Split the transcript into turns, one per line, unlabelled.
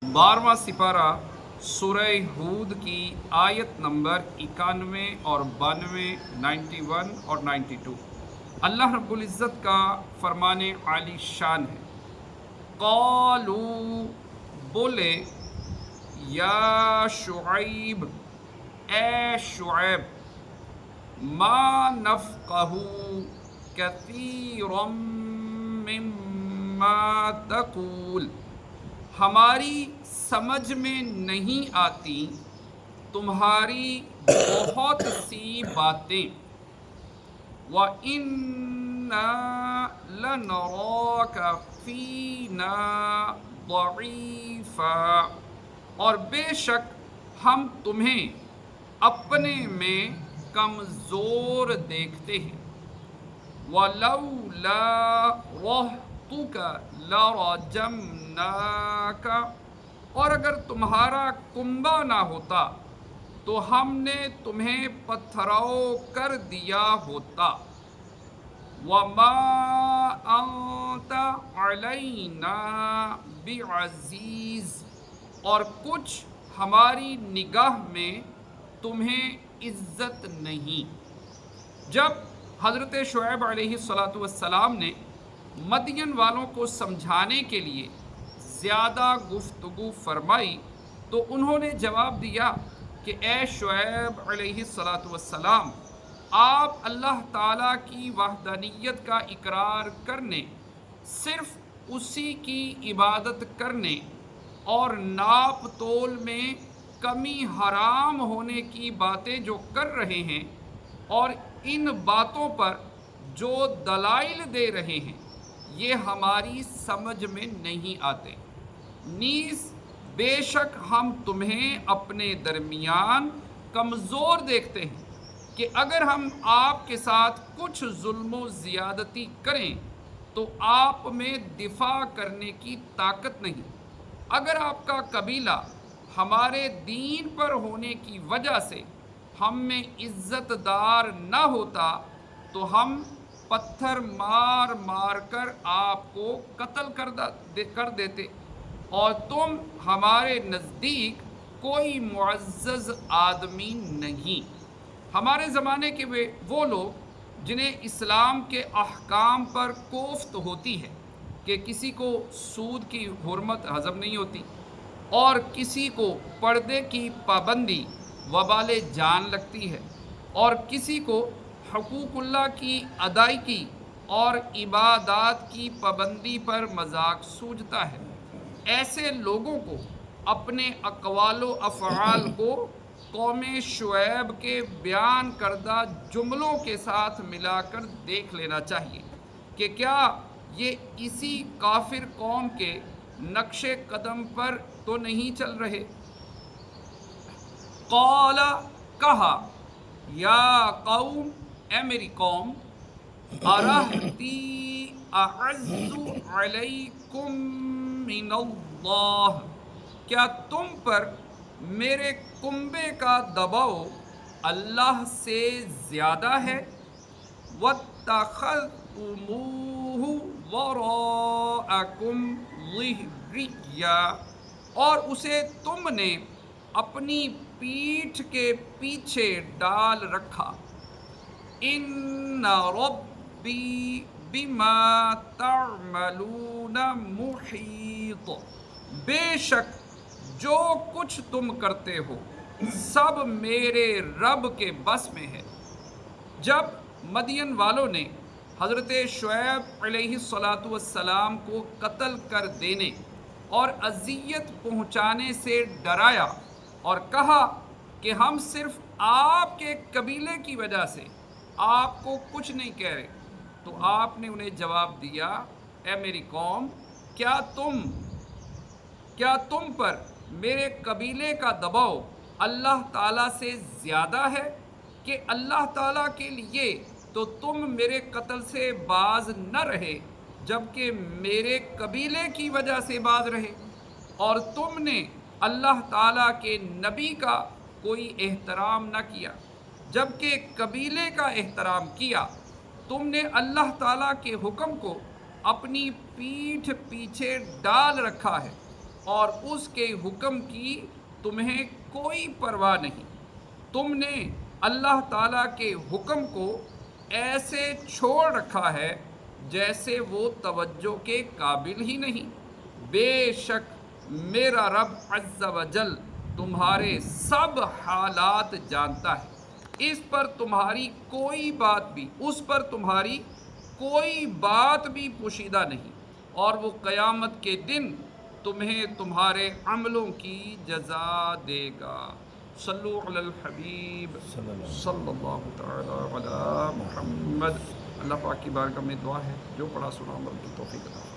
12वां सिपारा सूरह हूद की आयत नंबर 91 और 92, 91 और 92। अल्लाह रब्बुल इज़्ज़त का फरमाने आली शान है। क़ालू, बोले, या शुऐब, ए शुऐब, मा नफ़क़हू कसीरम मिम्मा तक़ूल, हमारी समझ में नहीं आती तुम्हारी बहुत सी बातें। व इन्ना लनराका फीना दईफा, और बेशक हम तुम्हें अपने में कमज़ोर देखते हैं। वलौला रहतुका लरजमनाका, और अगर तुम्हारा कुंबा ना होता तो हमने तुम्हें पत्थराव कर दिया होता। वमा अंत अलैना बिअज़ीज़, और कुछ हमारी निगाह में तुम्हें इज्जत नहीं। जब हज़रत शुऐब अलैहिस्सलातु वस्सलाम ने मदियन वालों को समझाने के लिए ज़्यादा गुफ्तगू फरमाई तो उन्होंने जवाब दिया कि ए शुऐब अलैहिस्सलातु वस्सलाम, आप अल्लाह ताला की वहदानियत का इकरार करने, सिर्फ़ उसी की इबादत करने और नाप तोल में कमी हराम होने की बातें जो कर रहे हैं और इन बातों पर जो दलाइल दे रहे हैं, ये हमारी समझ में नहीं आते। नीज़ बेशक हम तुम्हें अपने दरमियान कमज़ोर देखते हैं कि अगर हम आपके साथ कुछ जुल्म ज़ियादती करें तो आप में दिफा करने की ताकत नहीं। अगर आपका कबीला हमारे दीन पर होने की वजह से हम में इज़्ज़तदार न होता तो हम पत्थर मार मार कर आपको कत्ल कर देते, और तुम हमारे नज़दीक कोई मुअज़्ज़ज़ आदमी नहीं। हमारे ज़माने के वो लोग जिन्हें इस्लाम के अहकाम पर कोफ्त होती है कि किसी को सूद की हुर्मत हज़म नहीं होती और किसी को पर्दे की पाबंदी वबाले जान लगती है और किसी को हकूक़ुल्लाह की अदायगी और इबादात की पाबंदी पर मजाक सूझता है, ऐसे लोगों को अपने अक़वालो अफ़आल को कौम शुऐब के बयान करदा जुमलों के साथ मिलाकर देख लेना चाहिए कि क्या ये इसी काफिर कौम के नक्शे कदम पर तो नहीं चल रहे। क़ाला, कहा, या कौम, ए मेरी कौम, अरहती अअज़्ज़ु अलैकुम मिनल्लाह, क्या तुम पर मेरे कुंबे का दबाव अल्लाह से ज़्यादा है। वत्तख़ज़्तुमूहु वराअकुम ज़िह्रिय्या, और उसे तुमने अपनी पीठ के पीछे डाल रखा। इन्ना रब्बी बिमा तअमलून मुहीत, बेशक जो कुछ तुम करते हो सब मेरे रब के बस में है। जब मदियन वालों ने हज़रत शुऐब अलैहिस्सलातु वस्सलाम को कत्ल कर देने और अज़ियत पहुँचाने से डराया और कहा कि हम सिर्फ आपके कबीले की वजह से आपको कुछ नहीं कह रहे, तो आपने उन्हें जवाब दिया, ए मेरी कौम, क्या तुम पर मेरे कबीले का दबाव अल्लाह ताला से ज़्यादा है कि अल्लाह ताला के लिए तो तुम मेरे कत्ल से बाज न रहे जबकि मेरे कबीले की वजह से बाज रहे, और तुमने अल्लाह ताला के नबी का कोई एहतराम न किया जबकि कबीले का एहतराम किया। तुमने अल्लाह ताला के हुक्म को अपनी पीठ पीछे डाल रखा है اور اس کے حکم کی تمہیں کوئی پرواہ نہیں. تم نے اللہ تعالیٰ کے حکم کو ایسے چھوڑ رکھا ہے جیسے وہ توجہ کے قابل ہی نہیں. بے شک میرا رب عز و جل تمہارے سب حالات جانتا ہے. اس پر تمہاری کوئی بات بھی اس پر تمہاری کوئی بات بھی پوشیدہ نہیں، اور وہ قیامت کے دن تمہیں تمہارے عملوں کی جزا دے گا. صلو علی الحبیب صلی اللہ تعالی علی محمد. اللہ پاک کی بارگاہ میں دعا ہے جو پڑھا سنا عمل کی توفیق عطا فرمائے.